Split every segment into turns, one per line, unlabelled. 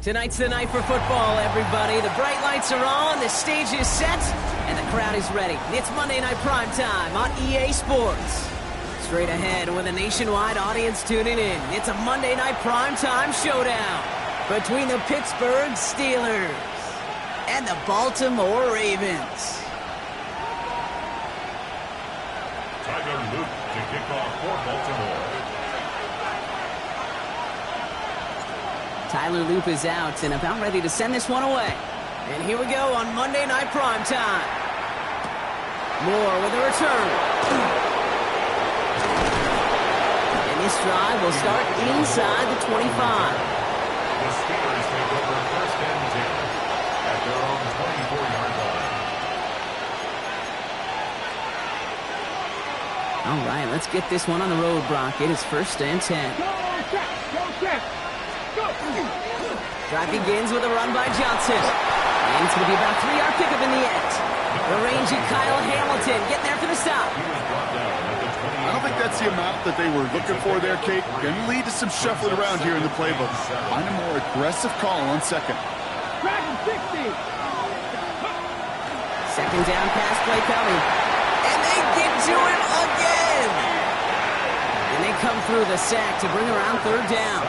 Tonight's the night for football, everybody. The bright lights are on, the stage is set, and the crowd is ready. It's Monday Night Primetime on EA Sports. Straight ahead with a nationwide audience tuning in, it's a Monday Night Primetime showdown between the Pittsburgh Steelers and the Baltimore Ravens.
Tyler Luke to kick off for Baltimore.
Tyler Loop is out and about ready to send this one away. And here we go on Monday Night Primetime. Moore with a return. And this drive will start inside the 25.
The Steelers take over first and 10 at their own 24-yard line.
All right, let's get this one on the road, Brock. It is first and 10. Drive begins with a run by Johnson. And it's going to be about a 3-yard pickup in the end. The rangy Kyle Hamilton getting there for the stop.
I don't think that's the amount that they were looking for there, Kate. Going to lead to some shuffling around here in the playbook. Find a more aggressive call on second.
Second down pass play coming. And they get to him again. And they come through the sack to bring around third down.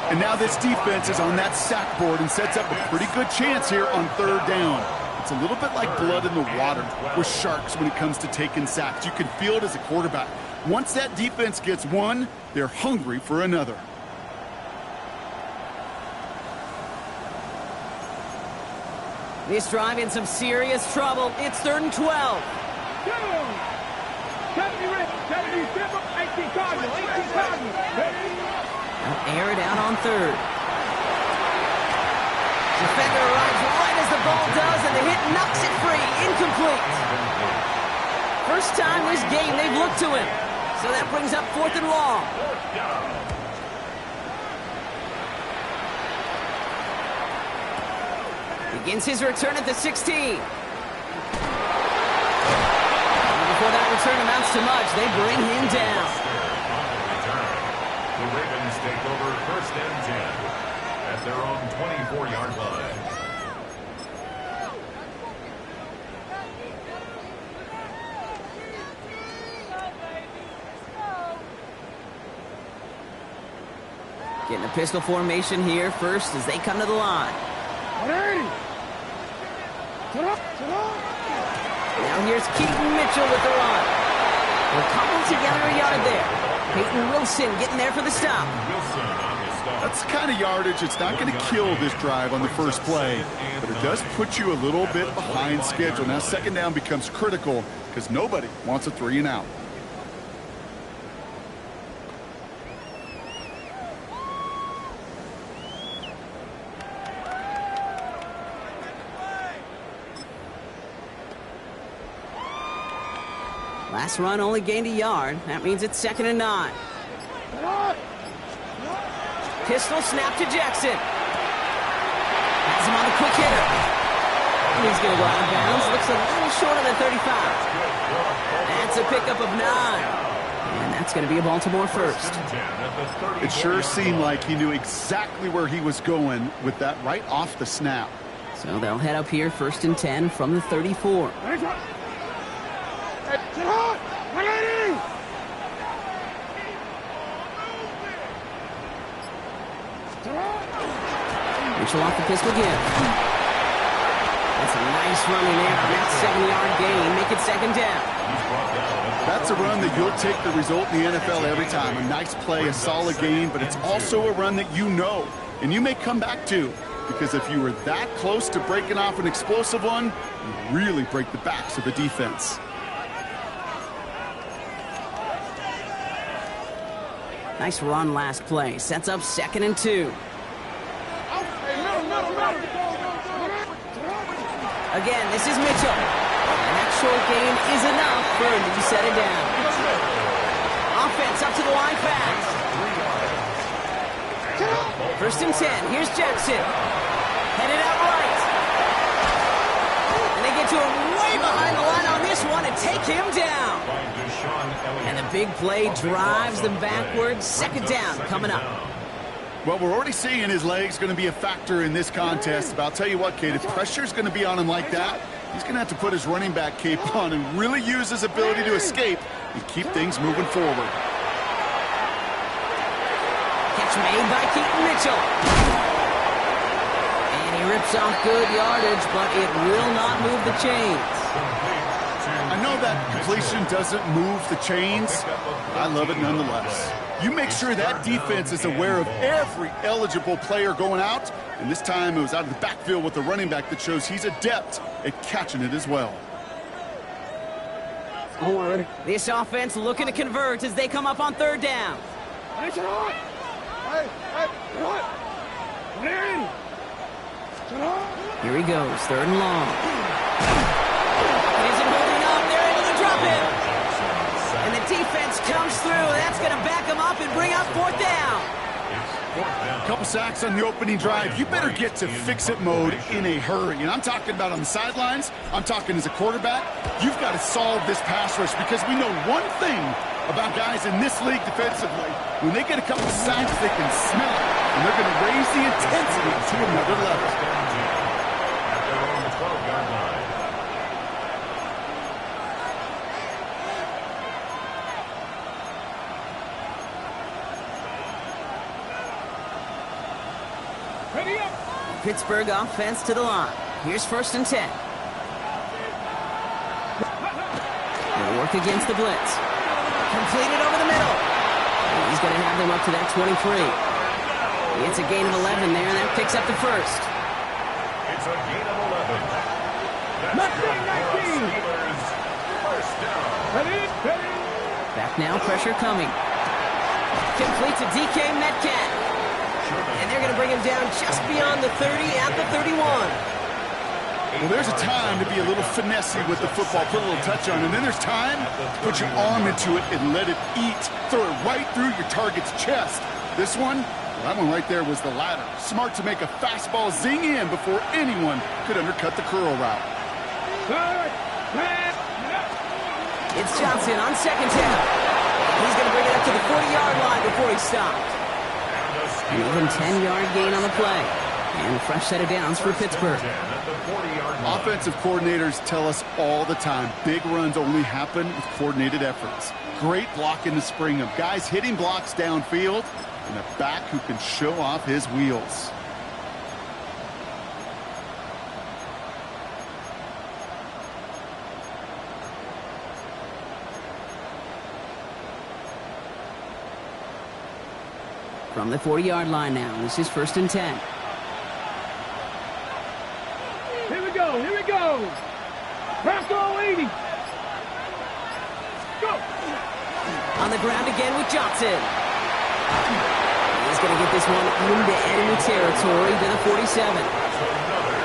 And now this defense is on that sack board and sets up a pretty good chance here on third down. It's a little bit like blood in the water with sharks when it comes to taking sacks. You can feel it as a quarterback. Once that defense gets one, they're hungry for another.
This drive in some serious trouble. It's third and 12. They'll air it out on third. Defender arrives right as the ball does, and the hit knocks it free. Incomplete. First time this game they've looked to him. So that brings up fourth and long. Begins his return at the 16. Before that return amounts to much, they bring him down.
The Ravens take over first and 10 at their own 24-yard line.
Getting a pistol formation here first as they come to the line. Now here's Keaton Mitchell with the run. They're cobbled together a yard there. Peyton Wilson getting there for the stop.
That's the kind of yardage. It's not going to kill this drive on the first play, but it does put you a little bit behind schedule. Now second down becomes critical because nobody wants a 3 and out.
Last run only gained a yard. That means it's second and 9. Pistol snap to Jackson. Has him on the quick hitter. And he's going to go out of bounds. Looks a little short of the 35. That's a pickup of 9. And that's going to be a Baltimore first.
It sure seemed like he knew exactly where he was going with that right off the snap.
So they'll head up here first and 10 from the 34. Mitchell off the pistol again. That's a nice run in there on that 7-yard gain. Make it second down.
That's a run that you'll take the result in the NFL every time. A nice play, a solid gain, but it's also a run that you know and you may come back to because if you were that close to breaking off an explosive one, you really break the backs of the defense.
Nice run last play. Sets up 2nd and 2. Again, this is Mitchell. And that short gain is enough for a new set of downs. Offense up to the line fast. 1st and 10. Here's Jackson. Headed out right. And they get to him way behind the line on this one and take him down. And the big play drives them backwards. 2nd down coming up.
Well, we're already seeing his legs going to be a factor in this contest. But I'll tell you what, Kate, if pressure's going to be on him like that, he's going to have to put his running back cape on and really use his ability to escape and keep things moving forward.
Catch made by Keaton Mitchell. And he rips off good yardage, but it will not move the chains.
I know that completion doesn't move the chains, but I love it nonetheless. You make sure that defense is aware of every eligible player going out, and this time it was out of the backfield with the running back that shows he's adept at catching it as well.
This offense looking to convert as they come up on 3rd down. Here he goes, 3rd and long. He isn't holding up, they're able to drop him. And the defense comes through. That's going to back him up and bring up 4th down.
A couple sacks on the opening drive. You better get to fix-it mode in a hurry. And I'm talking about on the sidelines. I'm talking as a quarterback. You've got to solve this pass rush because we know one thing about guys in this league defensively. When they get a couple sacks, they can smell it. And they're going to raise the intensity to another level.
At their own 12-yard line.
Pittsburgh offense to the line. Here's 1st and 10. They'll work against the blitz. Completed over the middle. And he's going to have them up to that 23. It's a gain of 11 there, and that picks up the 1st.
It's a gain of 11. That's good for Steelers. 1st down.
Back now, pressure coming. Complete to DK Metcalf. And they're going to bring him down just beyond the 30 at the 31.
Well, there's a time to be a little finessey with the football, put a little touch on, and then there's time to put your arm into it and let it eat. Throw it right through your target's chest. This one, well, that one right there was the latter. Smart to make a fastball zing in before anyone could undercut the curl route.
It's Johnson on 2nd down. He's going to bring it up to the 40-yard line before he stops. An even 10-yard gain on the play. And a fresh set of downs for Pittsburgh.
Offensive coordinators tell us all the time, big runs only happen with coordinated efforts. Great block in the spring of guys hitting blocks downfield and a back who can show off his wheels.
From the 40-yard line now, this is 1st and 10.
Here we go. Pass to 80. Go.
On the ground again with Johnson. He's going to get this one into enemy territory to the 47.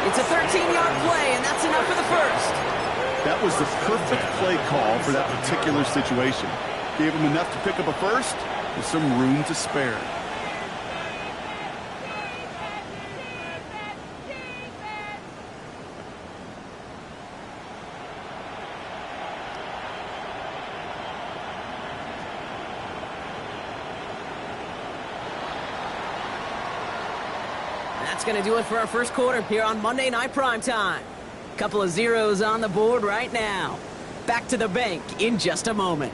It's a 13-yard play, and that's enough for the 1st.
That was the perfect play call for that particular situation. Gave him enough to pick up a 1st with some room to spare.
That's going to do it for our 1st quarter here on Monday Night Primetime. Couple of zeros on the board right now. Back to the bank in just a moment.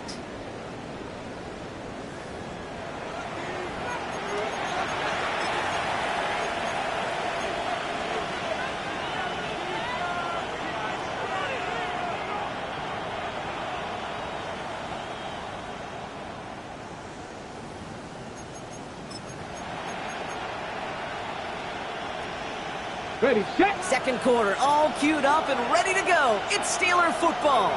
Ready, set.
Second quarter, all queued up and ready to go. It's Steeler football.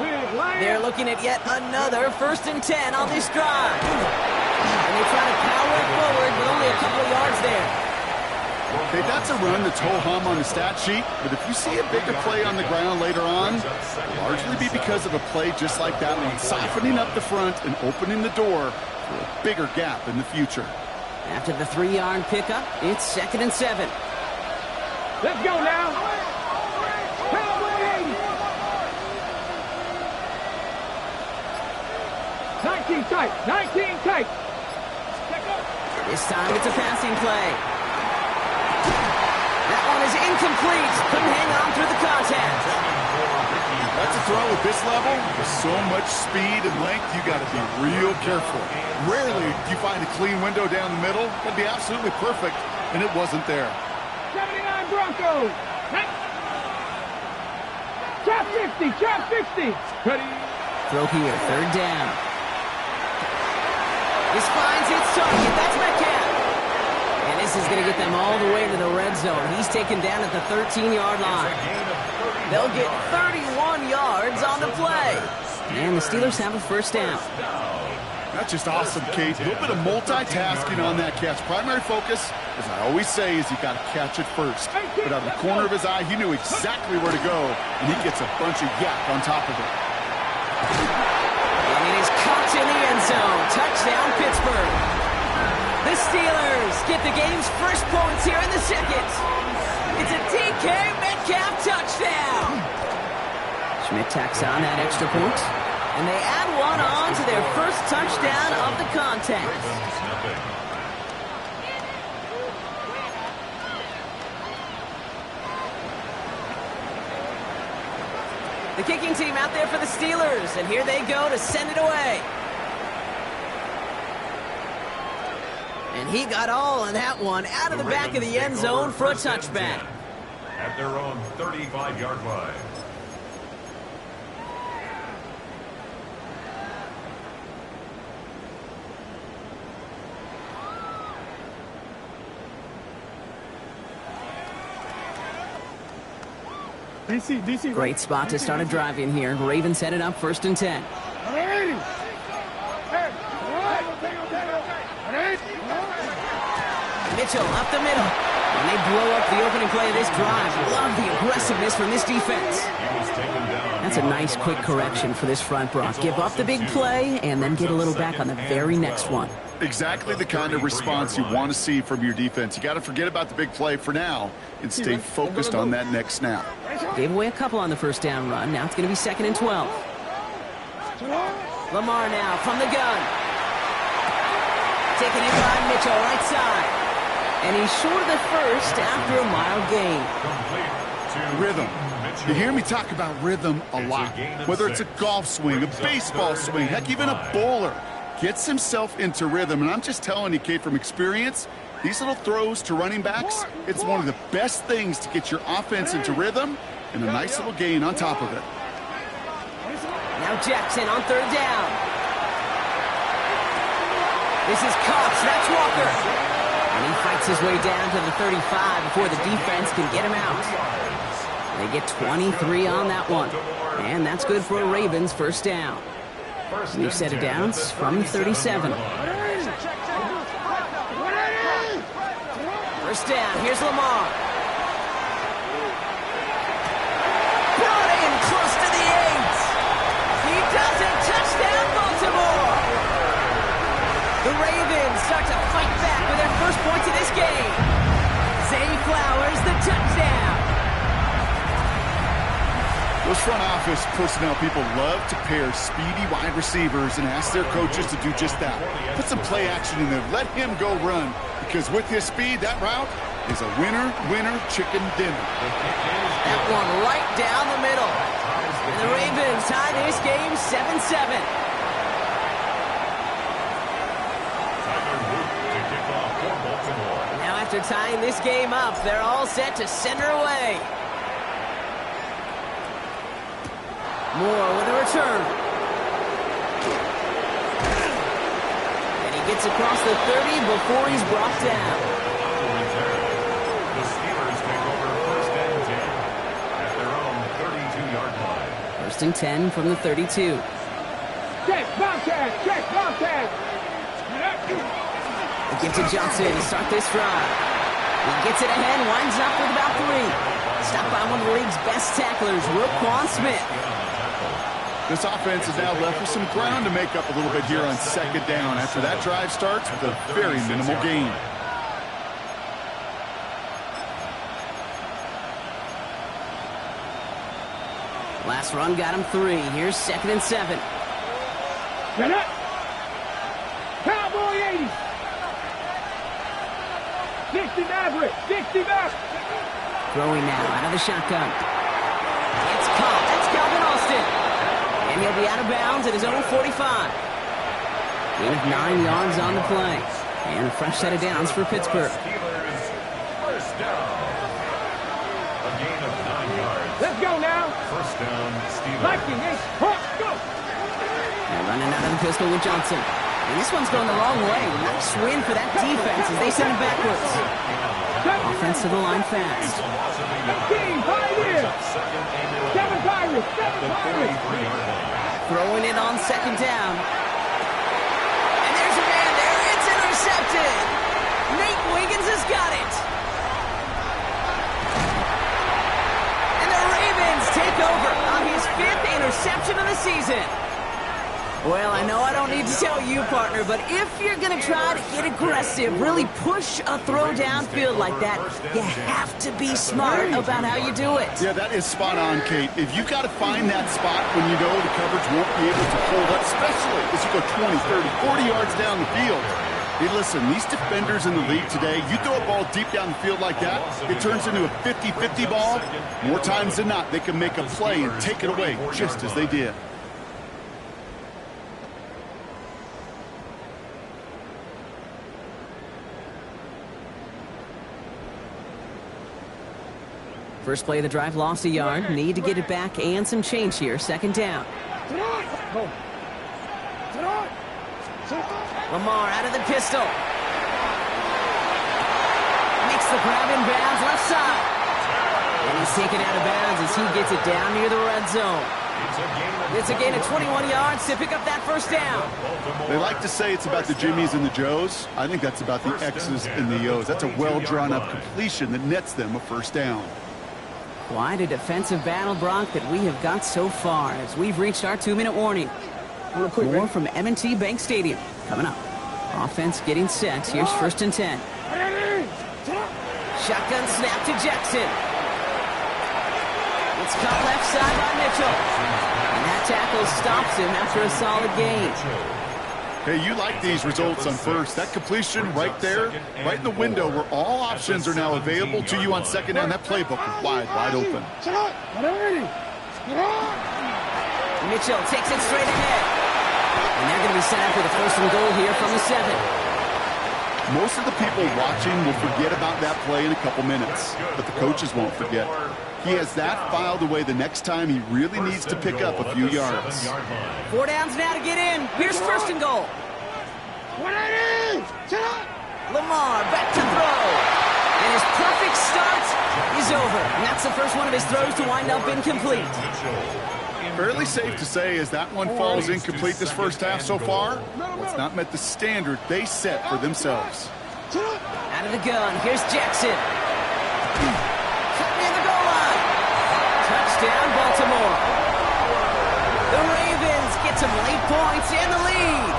They're looking at yet another 1st and 10 on this drive. And they try to power it forward with only a couple of yards there.
Okay, that's a run that's ho-hum on the stat sheet, but if you see a bigger play on the ground later on, it'll largely be because of a play just like that one, softening up the front and opening the door for a bigger gap in the future.
After the 3-yard pickup, it's 2nd and 7.
Let's go now. 19 tight. 19 tight.
This time it's a passing play. That one is incomplete. Couldn't hang on through the contact.
That's a throw at this level. With so much speed and length, you got to be real careful. Rarely do you find a clean window down the middle. That'd be absolutely perfect, and it wasn't there.
79 Broncos. Trap 50. Trap 50. Ready.
Throw here. 3rd down. This finds its target. That's Metcalf. And this is going to get them all the way into the red zone. He's taken down at the 13-yard line. They'll get 31 yards on the play. And the Steelers have a 1st down.
That's just awesome, Kate. A little bit of multitasking on that catch. Primary focus, as I always say, is you got to catch it first. But out of the corner of his eye, he knew exactly where to go, and he gets a bunch of yak on top of it.
And it is caught in the end zone. Touchdown, Pittsburgh. The Steelers get the game's first points here in the 2nd. It's a DK Metcalf touchdown. Schmidt tacks on that extra point. And they add one on to their first touchdown of the contest. The kicking team out there for the Steelers, and here they go to send it away. And he got all on that one out of the back of the end zone for a touchback.
At their own 35-yard line.
DC.
Great spot to start a drive in here. Ravens set it up 1st and 10. Mitchell up the middle. And they blow up the opening play of this drive. Love the aggressiveness from this defense. That's a nice quick correction for this front, Brock. Give up the big play and then get a little back on the very next one.
Exactly the kind of response you want to see from your defense. You got to forget about the big play for now and stay focused on that next snap.
Gave away a couple on the 1st down run. Now it's going to be 2nd and 12. Lamar now from the gun. Taken in by Mitchell, right side. And he's short of the 1st after a mild gain.
Rhythm. You hear me talk about rhythm a lot. Whether it's a golf swing, a baseball swing, heck, even a bowler. Gets himself into rhythm. And I'm just telling you, Kate, from experience, these little throws to running backs, it's one of the best things to get your offense into rhythm and a nice little gain on top of it.
Now Jackson on 3rd down. This is Cox. That's Walker. And he fights his way down to the 35 before the defense can get him out. They get 23 on that one. And that's good for a Ravens 1st down. New set of downs from 37. 1st down. Here's Lamar. Brought in close to the 8. He does it. Touchdown, Baltimore. The Ravens start to fight back with their first points of this game. Zay Flowers, the touchdown.
Those front office personnel people love to pair speedy wide receivers and ask their coaches to do just that. Put some play action in there. Let him go run. Because with his speed, that route is a winner chicken dinner.
That one right down the middle. And the Ravens tie this game 7-7. Now after tying this game up, they're all set to send her away. Moore with a return. And he gets across the 30 before he's brought down.
The Steelers take over 1st
First and 10 from the 32.
Check, bomb tag, check, bomb tag.
They give to Johnson to start this drive. He gets it ahead, winds up with about 3. Stopped by one of the league's best tacklers, Roquan Smith.
This offense is now left with some ground to make up a little bit here on second down after that drive starts with a very minimal gain.
Last run got him 3. Here's second and 7.
Get up. Cowboy 80. 60 Maverick, 60 back.
Throwing now out of the shotgun. It's caught. That's Calvin Austin. And he'll be out of bounds at his own 45. Gain of 9 yards on the play. And a fresh set of downs for Pittsburgh.
First down. A gain of 9 yards.
Let's go now.
First down, Steelers.
Viking, go.
They're running out of the pistol with Johnson. And this one's going the wrong way. Nice win for that defense as they send it backwards. Offense to the line fast.
Team, Pirates. 7 Pirates, 7 Pirates.
Throwing it on second down. And there's a man there. It's intercepted. Nate Wiggins has got it. And the Ravens take over on his 5th interception of the season. Well, I know I don't need to tell you, partner, but if you're going to try to get aggressive, really push a throw downfield like that, you have to be smart about how you do it.
Yeah, that is spot on, Kate. If you got to find that spot when you know the coverage won't be able to hold up, especially as you go 20, 30, 40 yards down the field. Hey, listen, these defenders in the league today, you throw a ball deep down the field like that, it turns into a 50-50 ball. More times than not, they can make a play and take it away, just as they did.
First play of the drive, lost a yard. Need to get it back and some change here. Second down. Lamar out of the pistol. Makes the grab in bounds left side. And he's taken out of bounds as he gets it down near the red zone. It's a gain of 21 yards to pick up that first down.
They like to say it's about the Jimmies and the Joes. I think that's about the X's and the O's. That's a well-drawn-up completion that nets them a first down.
Quite a defensive battle, Brock, that we have got so far as we've reached our 2-minute warning. More from M&T Bank Stadium coming up. Offense getting set. Here's first and 10. Shotgun snap to Jackson. It's caught left side by Mitchell. And that tackle stops him after a solid gain.
Hey, you like these results on first. That completion right there, right in the window where all options are now available to you on second down. That playbook is wide open.
Mitchell takes it straight ahead. And they're going to be set up with a first and goal here from the 7.
Most of the people watching will forget about that play in a couple minutes, but the coaches won't forget. He has that filed away the next time he really needs to pick up a few yards.
4 downs now to get in. Here's first and goal. Lamar back to throw. And his perfect start is over. And that's the first one of his throws to wind up incomplete.
Fairly safe to say as that one falls incomplete this first half so far, it's not met the standard they set for themselves.
Out of the gun, here's Jackson. Cut near the goal line. Touchdown, Baltimore. The Ravens get some late points and the lead.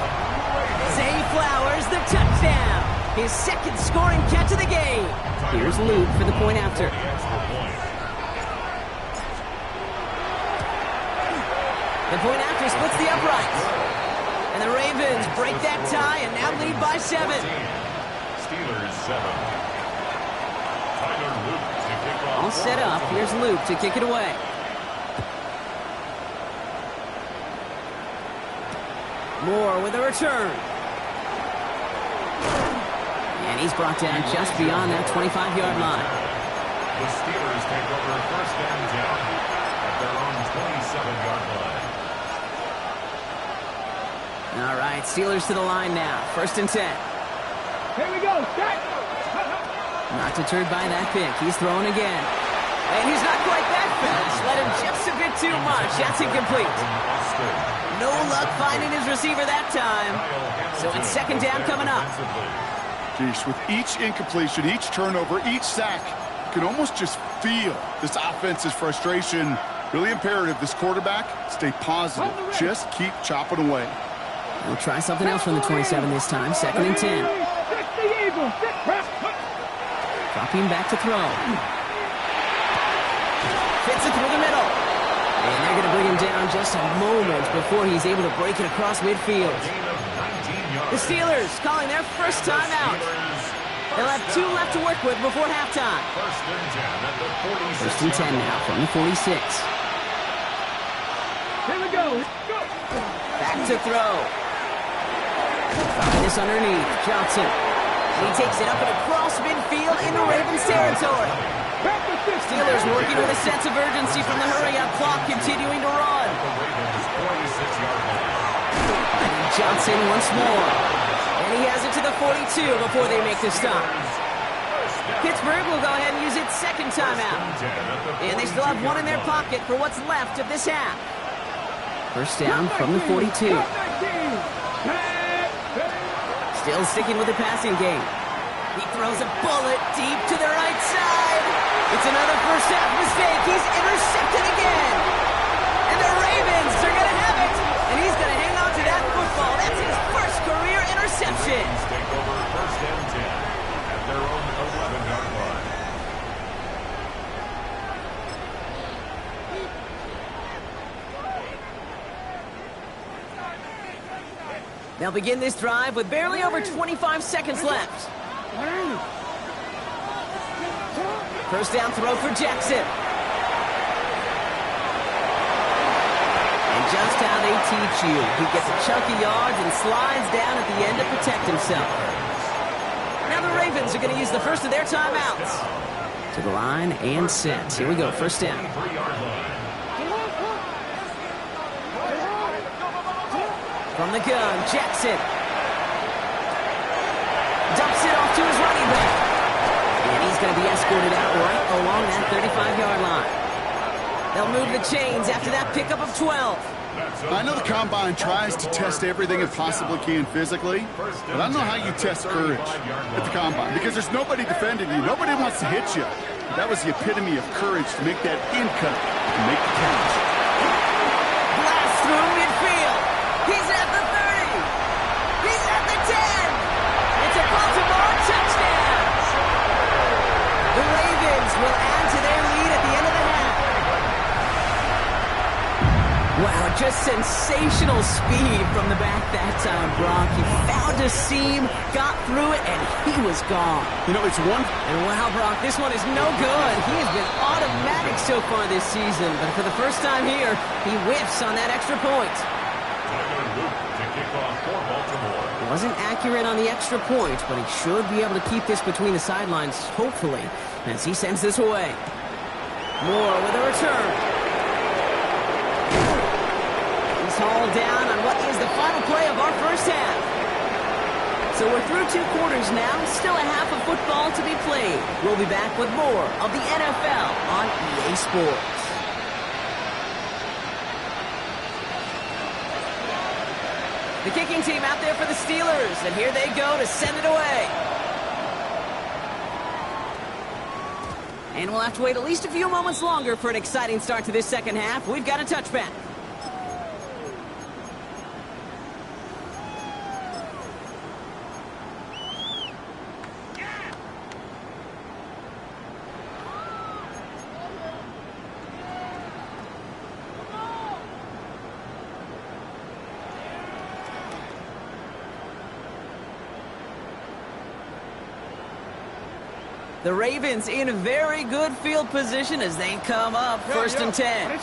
Zay Flowers, the touchdown. His second scoring catch of the game. Here's Luke for the point after. The point after splits the uprights. And the Ravens break that tie and now lead by 7.
Steelers 7. Tyler Luke to kick off.
All set up. Here's Luke to kick it away. Moore with a return. And he's brought down just beyond that 25-yard line.
The Steelers take over first and 10 at their own 27-yard line.
All right, Steelers to the line now. First and 10.
Here we go. Set.
Not deterred by that pick. He's throwing again. And he's not quite that fast. Let him just a bit too much. That's incomplete. No luck finding his receiver that time. So it's second down coming up.
Geez, with each incompletion, each turnover, each sack, you can almost just feel this offense's frustration. Really imperative this quarterback stay positive. Just keep chopping away.
We'll try something else from the 27 this time. Second and 10. Dropping back to throw. Fits it through the middle. And they're going to bring him down just a moment before he's able to break it across midfield. The Steelers calling their first time out. They'll have 2 left to work with before halftime. First and 10 now from the 46.
Here we go.
Back to throw. Dropping this underneath. Johnson. He takes it up and across midfield into Ravens territory. Steelers working with a sense of urgency from the hurry-up clock, continuing to run. And Johnson once more. And he has it to the 42 before they make the stop. Pittsburgh will go ahead and use its second timeout. And they still have 1 in their pocket for what's left of this half. First down from the 42. Still sticking with the passing game. He throws a bullet deep to the right side. It's another first half mistake. He's intercepted again. And the Ravens are going to have it. And he's going to hang on to that football. That's his first career interception.
Take over first and 10 at their own 11-yard line.
They'll begin this drive with barely over 25 seconds left. First down throw for Jackson. And just how they teach you. He gets a chunk of yards and slides down at the end to protect himself. Now the Ravens are going to use the first of their timeouts. To the line and set. Here we go, first down. From the gun, Jackson. Dumps it off to his running back. And he's going to be escorted out right along that 35-yard line. They'll move the chains after that pickup of 12.
I know the Combine tries to test everything it possibly can physically, but I don't know how you test courage at the Combine because there's nobody defending you. Nobody wants to hit you. That was the epitome of courage to make that in cut and make the catch.
Blast through midfield. He's at the 30. He's at the 10. It's a Baltimore touchdown. The Ravens will add to their lead at the end of the half. Wow, just sensational speed from the back that time, Brock. He found a seam, got through it, and he was gone.
You know, it's one...
And wow, Brock, this one is no good. He has been automatic so far this season, but for the first time here, he whiffs on that extra point. Wasn't accurate on the extra point, but he should be able to keep this between the sidelines, hopefully, as he sends this away. Moore with a return. He's hauled down on what is the final play of our first half. So we're through 2 quarters now, still a half of football to be played. We'll be back with more of the NFL on EA Sports. The kicking team out there for the Steelers, and here they go to send it away. And we'll have to wait at least a few moments longer for an exciting start to this second half. We've got a touchback. The Ravens in very good field position as they come up first and 10. This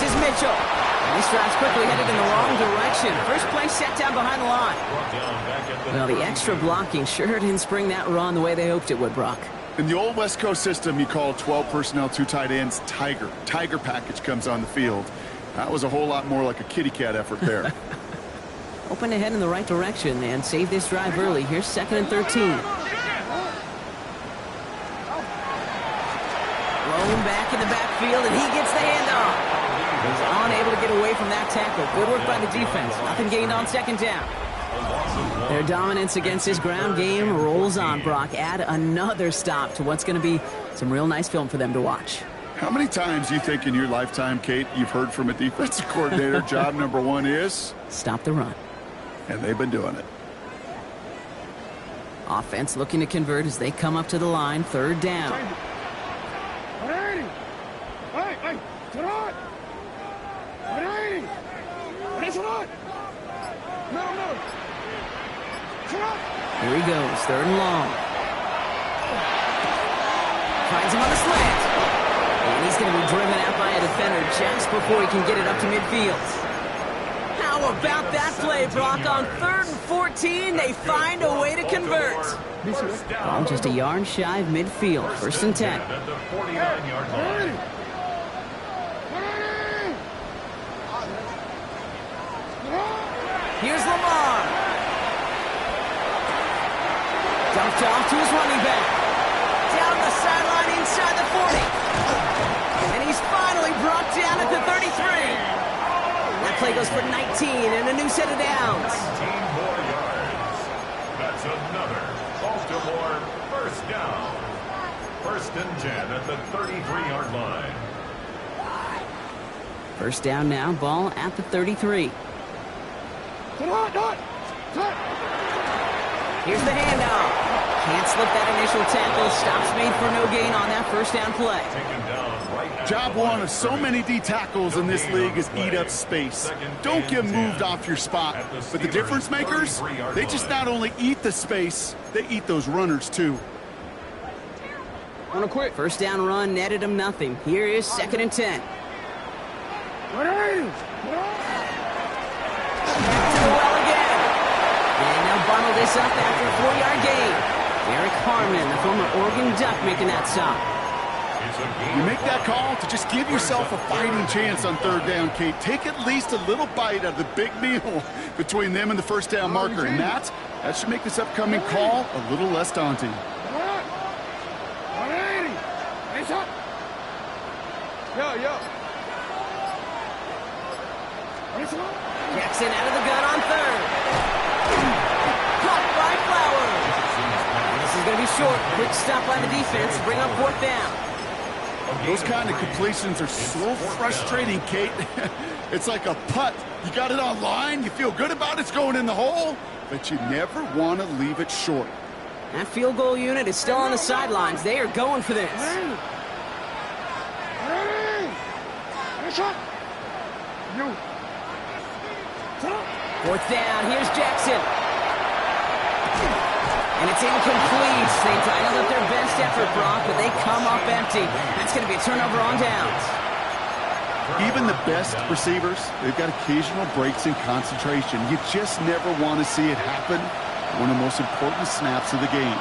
is Mitchell. And this drive's quickly headed in the wrong direction. First play set down behind the line. Well, the extra blocking sure didn't spring that run the way they hoped it would, Brock.
In the old West Coast system, you call 12 personnel, 2 tight ends, Tiger. Tiger package comes on the field. That was a whole lot more like a kitty cat effort there.
hoping to head in the right direction and save this drive early. Here's 2nd and 13. Rolling back in the backfield, and he gets the handoff. He's unable to get away from that tackle. Good work by the defense. Nothing gained on 2nd down. Their dominance against this ground game rolls on, Brock. Add another stop to what's going to be some real nice film for them to watch.
How many times do you think in your lifetime, Kate, you've heard from a defensive coordinator, job number one is?
Stop the run.
And they've been doing it.
Offense looking to convert as they come up to the line. 3rd down. Here he goes, 3rd and long. Finds him on the slant. And he's going to be driven out by a defender just before he can get it up to midfield. How about that play, Brock? On 3rd and 14, they find a way to convert. Ball just a yard shy of midfield. 1st and 10.
At the 49-yard line.
Here's Lamar. Dumped off to his running back. Down the sideline inside the 40. And he's finally brought down at the 33. That play goes for 19 and a new set of downs.
19 more yards. That's another Baltimore 1st down. 1st and 10 at the 33-yard line.
1st down now, ball at the 33. Here's the handoff. Can't slip that initial tackle. Stops made for no gain on that 1st down play.
Job one of so many D tackles in this league is eat up space. Don't get moved off your spot. But the difference makers, they just not only eat the space, they eat those runners too.
Wanna quit?
1st down run netted him nothing. Here is 2nd and 10. Well again. And they'll bundle this up after a 4-yard gain. Derek Harmon, the former Oregon Duck, making that stop.
You make that call to just give yourself a fighting chance on 3rd down, Kate. Take at least a little bite out of the big meal between them and the 1st down marker. And that should make this upcoming call a little less daunting.
Jackson out of the gun on 3rd. Caught by Flowers. This is going to be short. Quick stop by the defense. Bring up 4th down.
Those kind of completions are so frustrating, Kate. It's like a putt. You got it on line, you feel good about it's going in the hole, but you never want to leave it short.
That field goal unit is still on the sidelines. They are going for this. 4th down. Here's Jackson. And it's incomplete. They dialed up their best effort, Brock, but they come up empty. That's going to be a turnover on downs.
Even the best receivers, they've got occasional breaks in concentration. You just never want to see it happen. One of the most important snaps of the game.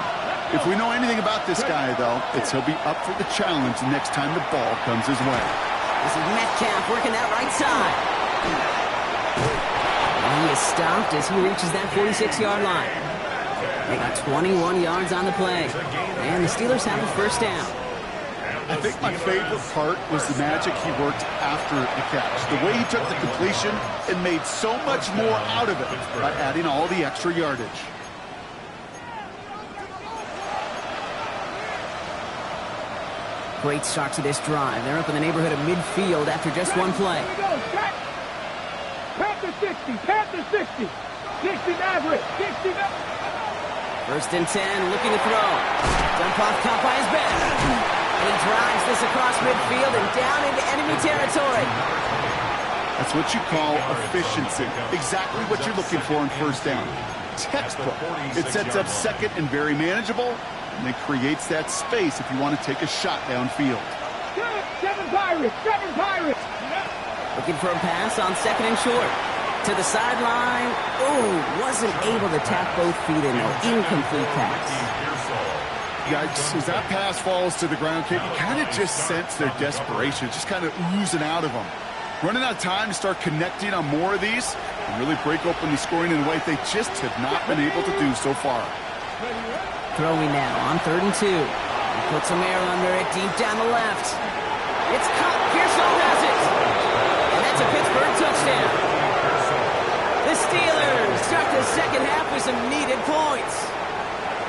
If we know anything about this guy, though, it's he'll be up for the challenge the next time the ball comes his way.
This is Metcalf working that right side. And he is stopped as he reaches that 46-yard line. They got 21 yards on the play. And the Steelers have the 1st down.
I think my favorite part was the magic he worked after the catch. The way he took the completion and made so much more out of it by adding all the extra yardage.
Great start to this drive. They're up in the neighborhood of midfield after just one play.
Panther 60, Panther 60. 60 Maverick, 60 Maverick.
1st and 10, looking to throw. Dump off caught by his back. And he drives this across midfield and down into enemy territory.
That's what you call efficiency. Exactly what you're looking for in 1st down. Textbook. It sets up 2nd and very manageable, and it creates that space if you want to take a shot downfield.
7 Pirates, 7 Pirates.
Looking for a pass on 2nd and short. To the sideline. Ooh, wasn't able to tap both feet in. No, incomplete pass.
Yikes, as that pass falls to the ground, Kate, you kind of just sense their desperation. Just kind of oozing out of them. Running out of time to start connecting on more of these. and really break open the scoring in a way they just have not been able to do so far.
Throwing now on 3rd and 2. He puts some air under it deep down the left. It's caught. Pearsall has it. And that's a Pittsburgh touchdown. The Steelers start the second half with some needed points.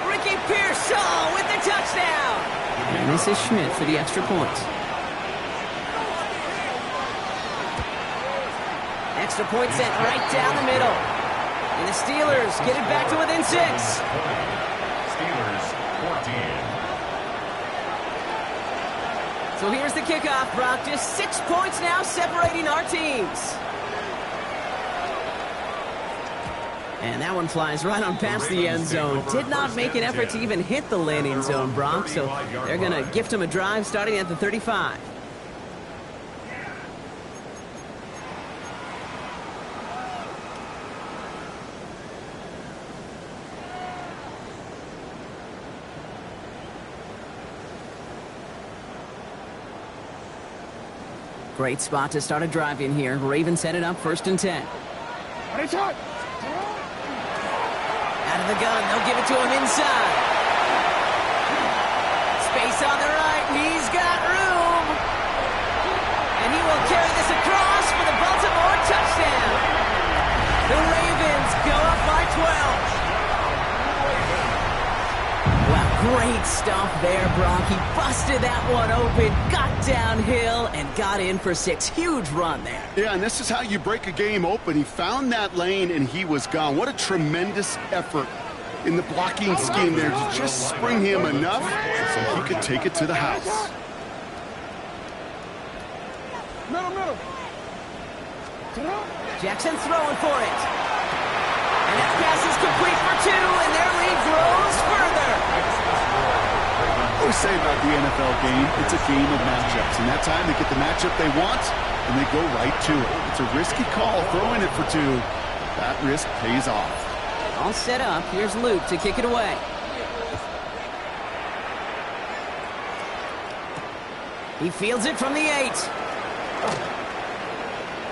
Ricky Pearsall with the touchdown. And this is Schmidt for the extra point. Extra point sent right down the middle. And the Steelers get it back to within 6.
Steelers 14.
So here's the kickoff, Brock. Just 6 points now separating our teams. And that one flies right on past the end zone. Did not make an effort to even hit the landing zone, Brock. So they're going to gift him a drive starting at the 35. Great spot to start a drive in here. Ravens set it up 1st and 10. Out of the gun, they'll give it to him inside. Space on the right, and he's got room. And he will carry this across for the Baltimore touchdown. The Ravens go up by 12. Wow, great stuff there, Brock. He busted that one open, got downhill, and got in for 6. Huge run there.
Yeah, and this is how you break a game open. He found that lane, and he was gone. What a tremendous effort in the blocking scheme there to just spring him enough so he could take it to the house.
Middle.
Jackson throwing for it. And that pass is complete for 2, and their lead grows further.
I always say about the NFL game, it's a game of matchups. And that time they get the matchup they want, and they go right to it. It's a risky call, throwing it for 2. That risk pays off.
All set up. Here's Luke to kick it away. He fields it from the 8.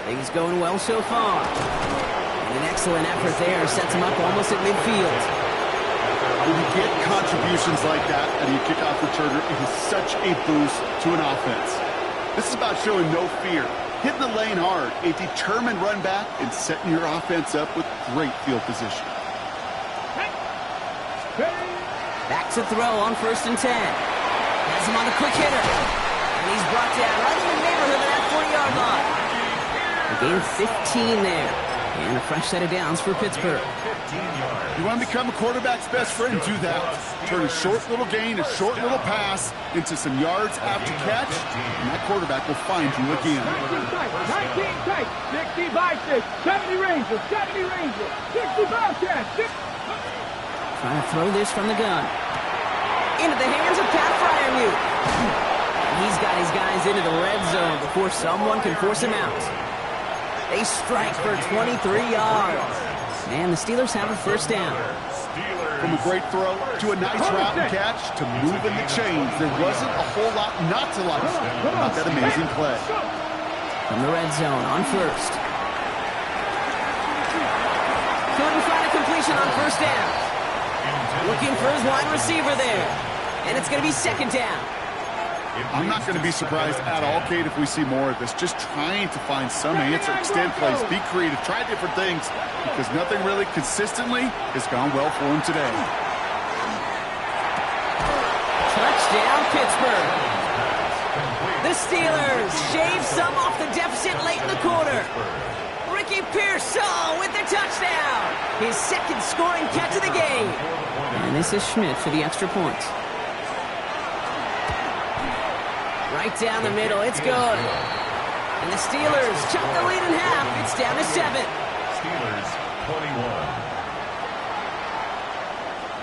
Things going well so far. And an excellent effort there sets him up almost at midfield.
When you get contributions like that out of your kickoff returner, it is such a boost to an offense. This is about showing no fear, hitting the lane hard, a determined run back, and setting your offense up with great field position.
Back to throw on 1st and 10. Has him on a quick hitter. And he's brought down right in the neighborhood of that 40-yard line. A gain of 15 there. And a fresh set of downs for Pittsburgh.
You want to become a quarterback's best friend, do that. Turn a short little gain, a short little pass into some yards after catch, and that quarterback will find you again.
19 tight, 60 by 6, 70 Rangers, 60 Bobcats, 6.
Trying to throw this from the gun. Into the hands of Pat Fryermuth. He's got his guys into the red zone before someone can force him out. They strike for 23 yards. And the Steelers have a 1st down.
From a great throw to a nice route and catch to moving the chains. There wasn't a whole lot not to like about that amazing play.
From the red zone on 1st. Couldn't find a completion on 1st down. Looking for his wide receiver there. And it's going to be 2nd down.
I'm not going to be surprised at all, Kate, if we see more of this. Just trying to find some answer, extend plays, be creative, try different things, because nothing really consistently has gone well for him today.
Touchdown, Pittsburgh. The Steelers shave some off the deficit late in the quarter. Ricky Pearsall with the touchdown. His 2nd scoring catch of the game. And this is Schmidt for the extra point. Right down the middle, it's good. And the Steelers chop the lead in half. It's down to 7.
Steelers 21.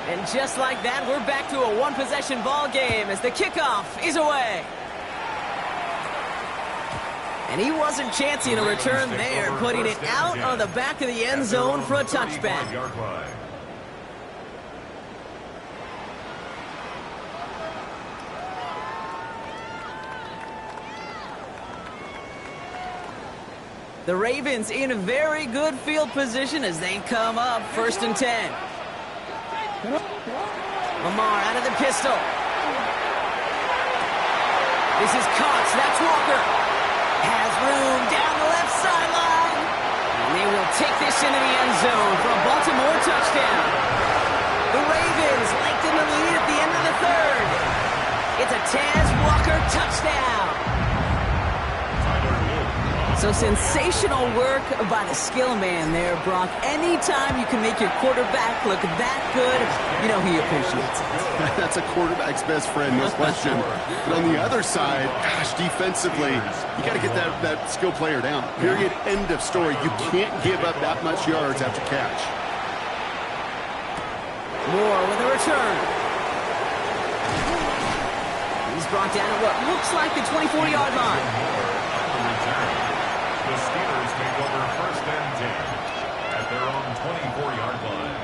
And just like that, we're back to a 1-possession ball game as the kickoff is away. And he wasn't chancing a return there, putting it out on the back of the end zone for a touchback. The Ravens in a very good field position as they come up 1st and 10. Lamar out of the pistol. This is Cox. That's Walker. Has room down the left sideline. And they will take this into the end zone for a Baltimore touchdown. The Ravens lengthen the lead at the end of the 3rd. It's a Taz Walker touchdown. So sensational work by the skill man there, Brock. Anytime you can make your quarterback look that good, you know he appreciates it.
That's a quarterback's best friend, no question. But on the other side, gosh, defensively, you got to get that skill player down. Period, end of story. You can't give up that much yards after catch.
Moore with a return. He's brought down at what looks like the 24-yard line.
The Steelers take over 1st and 10 at their own 24-yard line.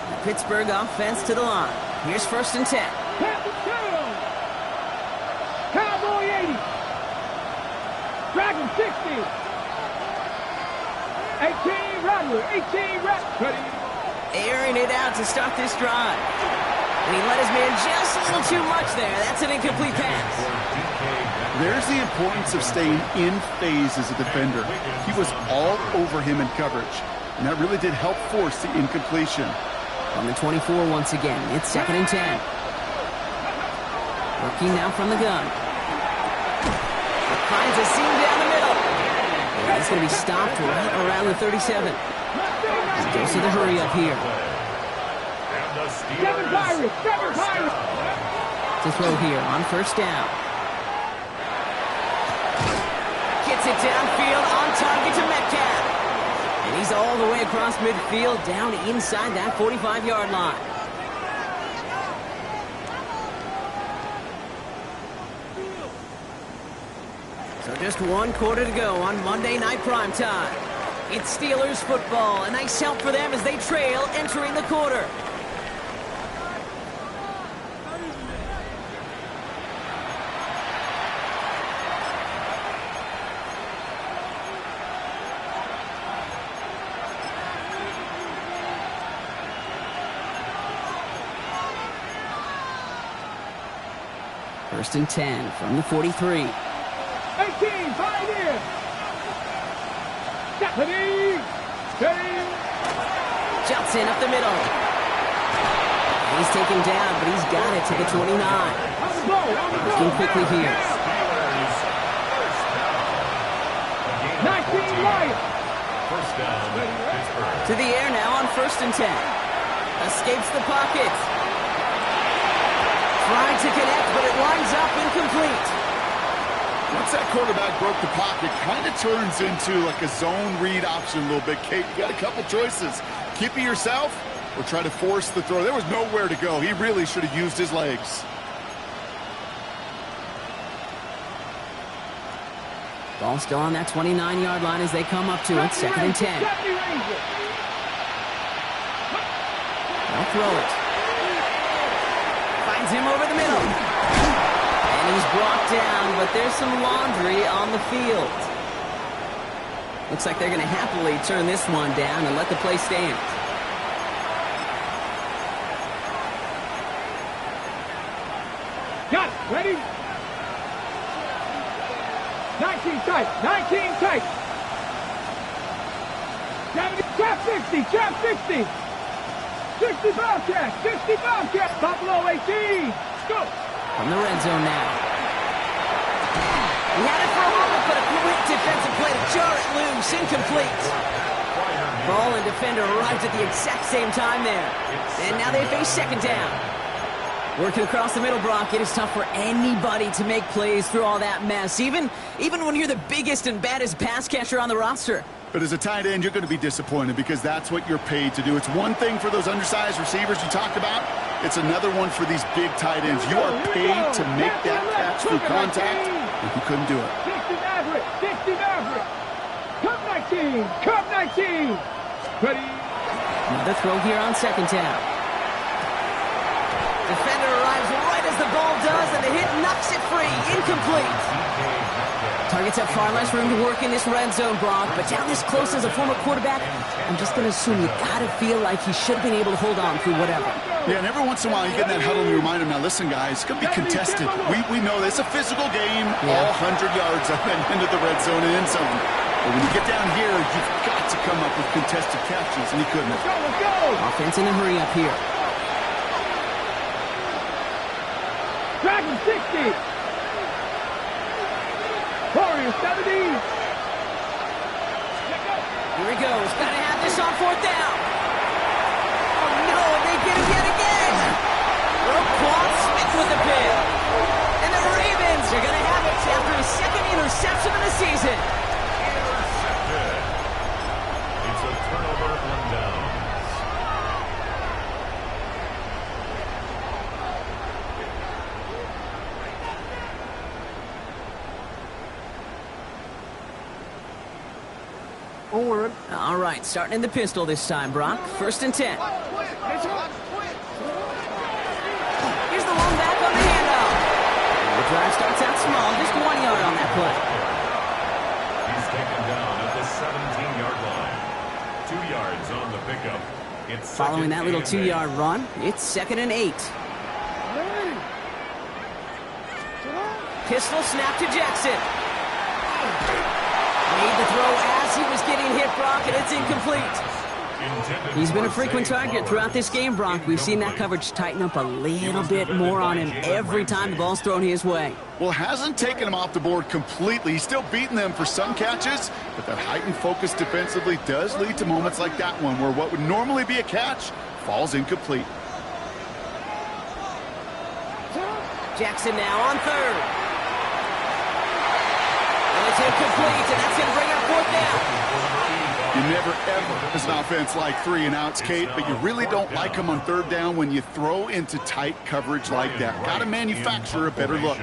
The Pittsburgh offense to the line. Here's 1st and 10.
Cowboy 80. Dragon 60. 18 Rattler, 18 Rattler.
Airing it out to start this drive. And he let his man just a little too much there. That's an incomplete pass.
There's the importance of staying in phase as a defender. He was all over him in coverage, and that really did help force the incompletion.
On the 24 once again, it's 2nd and 10. Working now from the gun. Finds a seam down the middle. And it's going to be stopped right around the 37. He goes to the hurry up here.
Seven Pirates.
To throw here on 1st down. Gets it downfield on target to Metcalf. And he's all the way across midfield down inside that 45-yard line. So just 1 quarter to go on Monday Night Primetime. It's Steelers football. A nice help for them as they trail entering the quarter. First and 10 from the 43.
18, Pioneer. Stephanie.
Johnson up the middle. He's taken down, but he's got it to the 29. Looking quickly here.
19 Lions.
First down, Pittsburgh.
To the air now on 1st and 10. Escapes the pocket. Trying to connect, but it winds up incomplete.
Once that quarterback broke the pocket, kind of turns into like a zone read option a little bit. Kate, you got a couple choices. Keep it yourself or try to force the throw. There was nowhere to go. He really should have used his legs.
Ball still on that 29-yard line as they come up to it. 2nd and 10. They'll throw it. Finds him over the middle. And he's brought down, but there's some laundry on the field. Looks like they're going to happily turn this one down and let the play stand.
Got it. Ready? 19 tight. 19 tight. 70, trap 60. Trap 60. 60 Bobcat. 60 Bobcat. Buffalo 18. Go.
From the red zone now. He had it for a moment, but a quick defensive play to jar it loose. Incomplete. Ball and defender arrived at the exact same time there. And now they face 2nd down. Working across the middle, Brock, it is tough for anybody to make plays through all that mess, even when you're the biggest and baddest pass catcher on the roster.
But as a tight end, you're going to be disappointed because that's what you're paid to do. It's one thing for those undersized receivers you talked about. It's another one for these big tight ends. You are paid to make that catch through contact, and you couldn't do it.
60 Maverick. 60 Maverick. Cup 19. Cup 19. Ready.
Another throw here on second down. Defender arrives right as the ball does, and the hit knocks it free. Incomplete. Targets have far less room to work in this red zone, Brock, but down this close as a former quarterback, I'm just going to assume you got to feel like he should have been able to hold on through whatever.
Yeah, and every once in a while you get in that huddle and you remind him, now listen, guys, it's going to be contested. We know this. It's a physical game, all 100 yards up and into the red zone and end zone. But when you get down here, you've got to come up with contested catches, and he couldn't.
Let's go!
Offense in a hurry up here.
Dragon 60! Warrior 70!
Here he goes. Got to have this on fourth down. Oh, no, and they get it yet again. Roquan Smith with the pin. And the Ravens are going to have it after his second interception of the season.
Intercepted. It's a turnover on downs.
All right, starting in the pistol this time, Brock. 1st and 10. Here's the one back on the handoff. The drive starts out small, just 1 yard on that play.
He's taken down at the 17-yard line. 2 yards on the pickup. It's
Following that little 2-yard run, it's 2nd and 8. Pistol snap to Jackson. Made the throw as he was getting hit, Brock, and it's incomplete. He's been a frequent target throughout this game, Brock. We've seen that coverage tighten up a little bit more on him every time the ball's thrown his way.
Well, hasn't taken him off the board completely. He's still beating them for some catches, but that heightened focus defensively does lead to moments like that one where what would normally be a catch falls incomplete.
Jackson now on 3rd. And it's incomplete, and that's going to bring up 4th down.
You never, ever, as an offense, like 3 and outs, Kate, but you really don't like them on 3rd down when you throw into tight coverage like that. Got to manufacture a better look.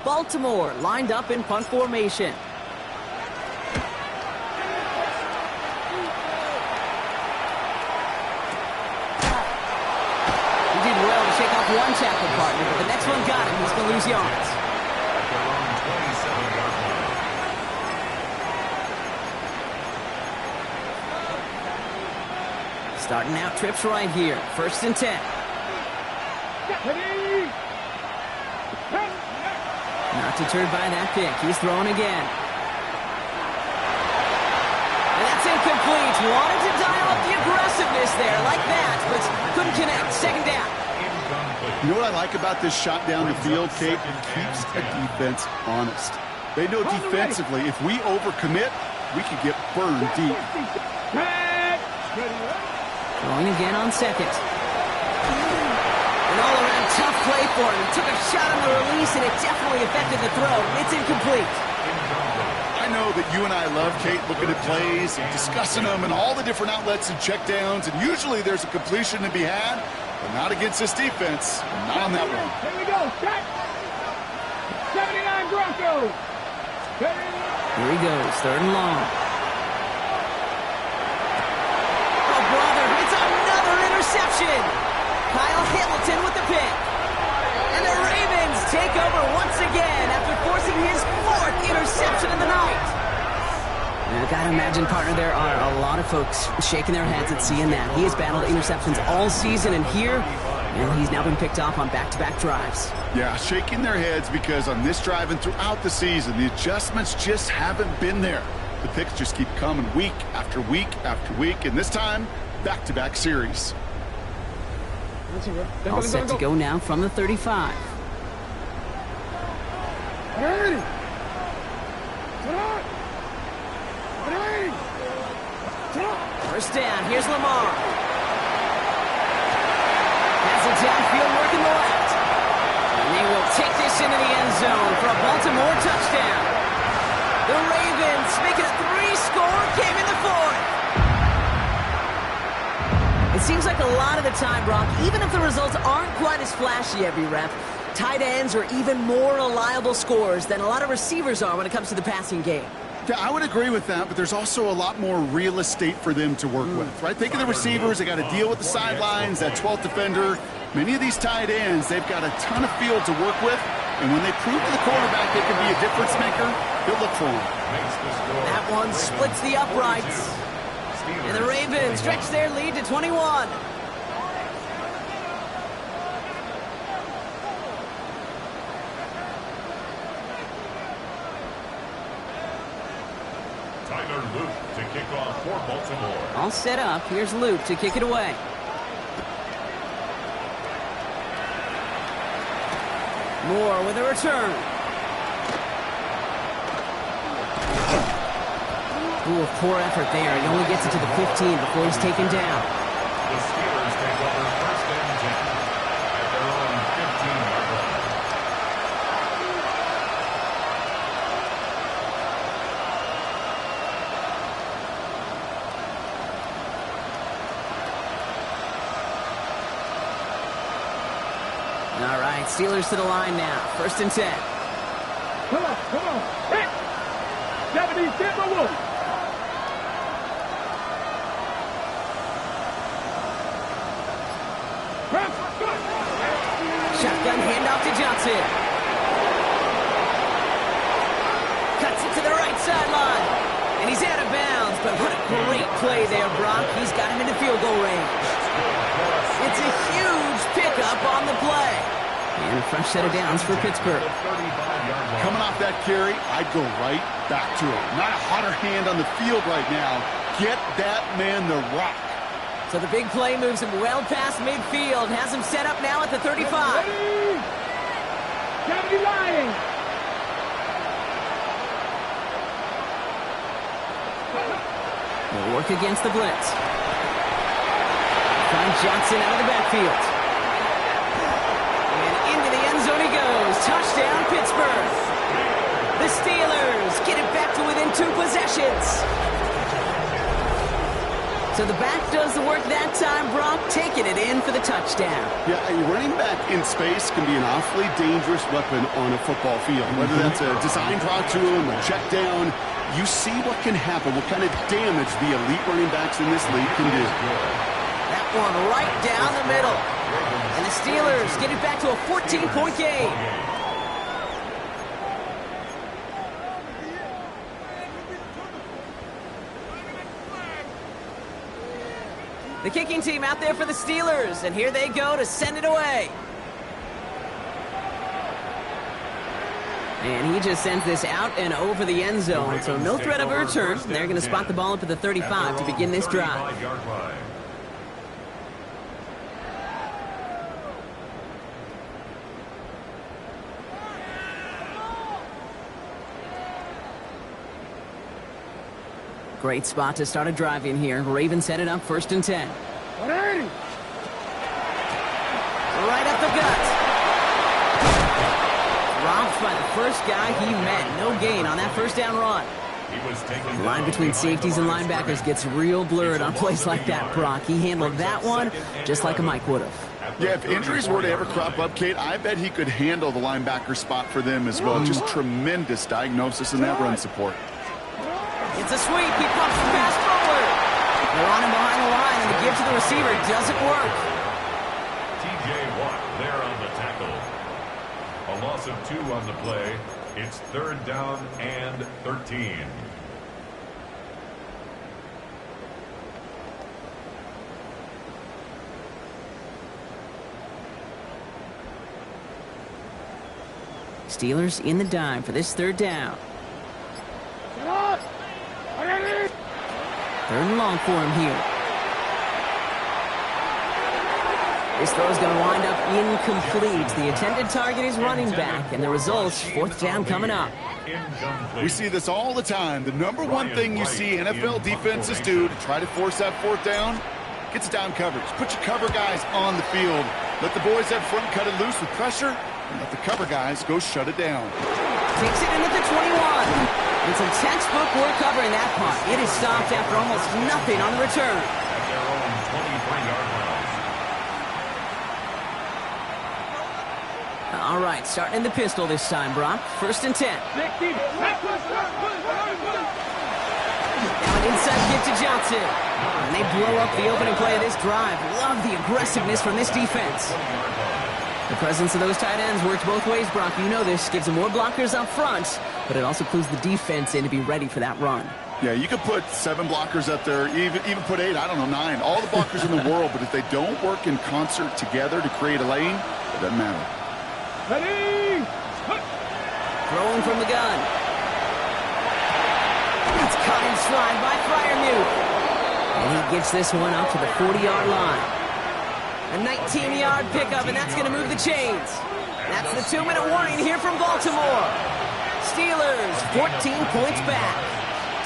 Baltimore lined up in punt formation. He did well to shake off one tackle partner, but the next one got him. He's going to lose yards. Starting out trips right here. 1st and 10. Not deterred by that pick. He's throwing again. And that's incomplete. Wanted to dial up the aggressiveness there like that, but couldn't connect. 2nd down.
You know what I like about this shot down the field, Kate? It keeps a defense honest. They know defensively, if we overcommit, we could get burned deep.
Throwing again on 2nd. An all-around tough play for him. He took a shot on the release, and it definitely affected the throw. It's incomplete.
I know that you and I love, Kate, looking at plays and discussing them and all the different outlets and checkdowns, and usually there's a completion to be had, but not against this defense. Not on that one.
Here we go. Set. 79 Broncos.
Here he goes. 3rd and long. Interception. Kyle Hamilton with the pick. And the Ravens take over once again after forcing his 4th interception of the night. And I gotta imagine, partner, there are a lot of folks shaking their heads at seeing that. He has battled interceptions all season, and here, he's now been picked off on back-to-back drives.
Yeah, shaking their heads because on this drive and throughout the season, the adjustments just haven't been there. The picks just keep coming week after week after week, and this time, back-to-back series.
All set to go now from the 35. First down, here's Lamar. Has it downfield working the left. And they will take this into the end zone for a Baltimore touchdown. The Ravens make it a 3-score game in the 4th. It seems like a lot of the time, Brock, even if the results aren't quite as flashy every rep, tight ends are even more reliable scorers than a lot of receivers are when it comes to the passing game.
Yeah, I would agree with that, but there's also a lot more real estate for them to work with, right? Think of the receivers. They got to deal with the sidelines, that 12th defender. Many of these tight ends, they've got a ton of field to work with, and when they prove to the quarterback they can be a difference maker, he'll look for him.
That one splits the uprights. And the Ravens stretch their lead to 21.
Luke to kick off for Baltimore.
All set up. Here's Luke to kick it away. Moore with a return. Ooh, poor effort there. He only gets it to the 15 before he's taken down.
The Steelers take over first and 10 at their own 15-yard line.
All right, Steelers to the line now. First and 10.
Come on. Hit. 70 Timberwolves.
Shotgun handoff to Johnson. Cuts it to the right sideline. And he's out of bounds, but what a great play there, Brock. He's got him into field goal range. It's a huge pickup on the play. And a fresh set of downs for Pittsburgh.
Coming off that carry, I'd go right back to it. Not a hotter hand on the field right now. Get that man the rock.
So the big play moves him well past midfield. Has him set up now at the 35.
Ready? Gotta be lying.
They'll work against the blitz. Finds Johnson out of the backfield. And into the end zone he goes. Touchdown, Pittsburgh. The Steelers get it back to within 2 possessions. So the back does the work that time, Brock, taking it in for the touchdown.
Yeah, a running back in space can be an awfully dangerous weapon on a football field. Whether that's a designed route to him, a check down, you see what can happen, what kind of damage the elite running backs in this league can do.
That one right down the middle. And the Steelers get it back to a 14-point game. The kicking team out there for the Steelers, and here they go to send it away. And he just sends this out and over the end zone, so no threat of a return. They're going to spot the ball up at the 35 to begin this drive. Great spot to start a drive in here. Ravens headed up first and 10.
180.
Right up the gut. Dropped by the first guy he met. No gain on that first down run. The line between safeties and linebackers gets real blurred on plays like that, Brock. He handled that one just like a Mike would have.
Yeah, if injuries were to ever crop up, Kate, I bet he could handle the linebacker spot for them as well. Just tremendous diagnosis in that run support.
It's a sweep. He pumps the pass forward. They're on him behind the line, and the give to the receiver doesn't work.
T.J. Watt there on the tackle. A loss of 2 on the play. It's 3rd down and 13.
Steelers in the dime for this 3rd down. 3rd and long for him here. This throw is going to wind up incomplete. The intended target is running back, and the results, 4th down coming up.
We see this all the time. The number one thing you see NFL defenses do to try to force that 4th down, gets down coverage. Put your cover guys on the field. Let the boys up front cut it loose with pressure, and let the cover guys go shut it down.
Takes it in at the 21. It's a textbook work covering that punt. It is stopped after almost nothing on the return.
At their own 23-yard line.
All All right, starting in the pistol this time, Brock. 1st and 10. Now an inside give to Johnson. And they blow up the opening play of this drive. Love the aggressiveness from this defense. The presence of those tight ends works both ways, Brock. You know this. Gives them more blockers up front, but it also clues the defense in to be ready for that run.
Yeah, you could put 7 blockers up there, even put 8, I don't know, 9. All the blockers in the world, but if they don't work in concert together to create a lane, it doesn't matter.
Ready?
Throwing from the gun. It's caught in stride by Freiermuth. And he gets this one out to the 40-yard line. A 19-yard pickup, and that's going to move the chains. That's the 2-minute warning here from Baltimore. Steelers, 14 points back.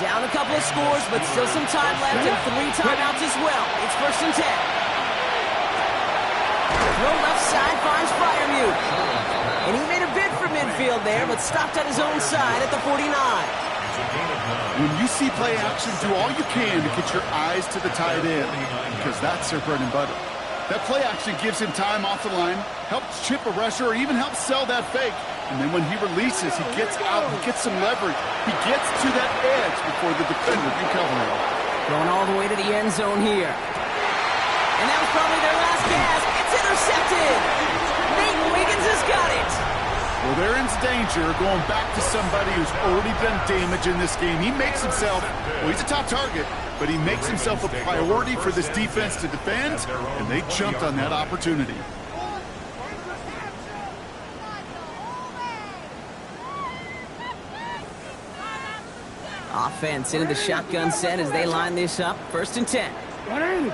Down a couple of scores, but still some time left and 3 timeouts as well. It's 1st and 10. Throw left side finds Freiermuth. And he made a bid for midfield there, but stopped at his own side at the 49.
When you see play action, do all you can to get your eyes to the tight end, because that's their bread and butter. That play action gives him time off the line, helps chip a rusher, or even helps sell that fake. And then when he releases, he gets out, he gets some leverage. He gets to that edge before the defender can cover him.
Going all the way to the end zone here. And that was probably their last gasp. It's intercepted. Nate Wiggins has got it.
Well, they're in danger going back to somebody who's already done damage in this game. He makes himself, well, he's a top target, but he makes himself a priority for this defense to defend, and they jumped on that opportunity.
Offense into the shotgun set as they line this up. 1st and 10. Out of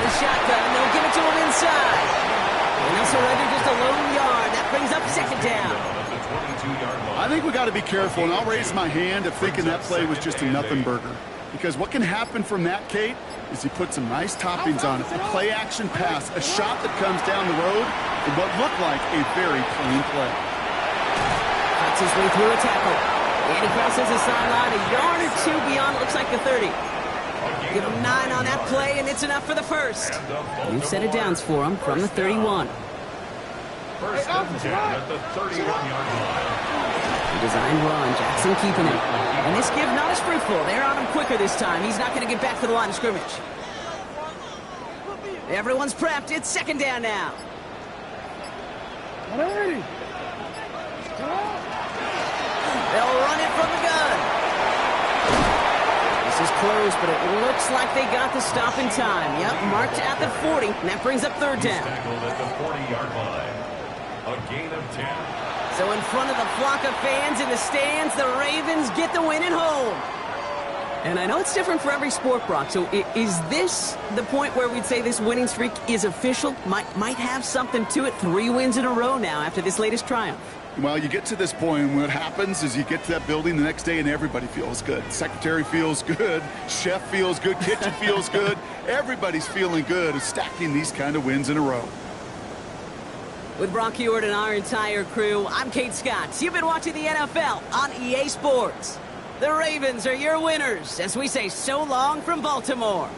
the shotgun, and they'll give it to him inside. And they'll surrender just a lone yard. That brings up 2nd down.
I think we got to be careful, and I'll raise my hand of thinking that play was just a nothing burger. Because what can happen from that, Kate, is he put some nice toppings on it. A play-action pass, a shot that comes down the road, and what looked like a very clean play.
Cuts his way through a tackle. And he crosses the sideline a yard or 2 beyond, looks like the 30. Give him 9 on that play, and it's enough for the first. You've set it downs for him from the 31.
1st and 10 at the 31-yard line.
The design run, Jackson keeping it. And this give not as fruitful. They're on him quicker this time. He's not going to get back to the line of scrimmage. Everyone's prepped. It's 2nd down now.
Ready?
They'll run it from the gun. This is close, but it looks like they got the stop in time. Yep, marked at the 40, and that brings up 3rd down.
Tackled at the 40-yard line. A gain of 10.
So in front of the flock of fans in the stands, the Ravens get the win at home. And I know it's different for every sport, Brock. So is this the point where we'd say this winning streak is official? Might have something to it. 3 wins in a row now after this latest triumph.
Well, you get to this point, and what happens is you get to that building the next day, and everybody feels good. Secretary feels good. Chef feels good. Kitchen feels good. Everybody's feeling good of stacking these kind of wins in a row.
With Brock Heward and our entire crew, I'm Kate Scott. You've been watching the NFL on EA Sports. The Ravens are your winners as we say so long from Baltimore.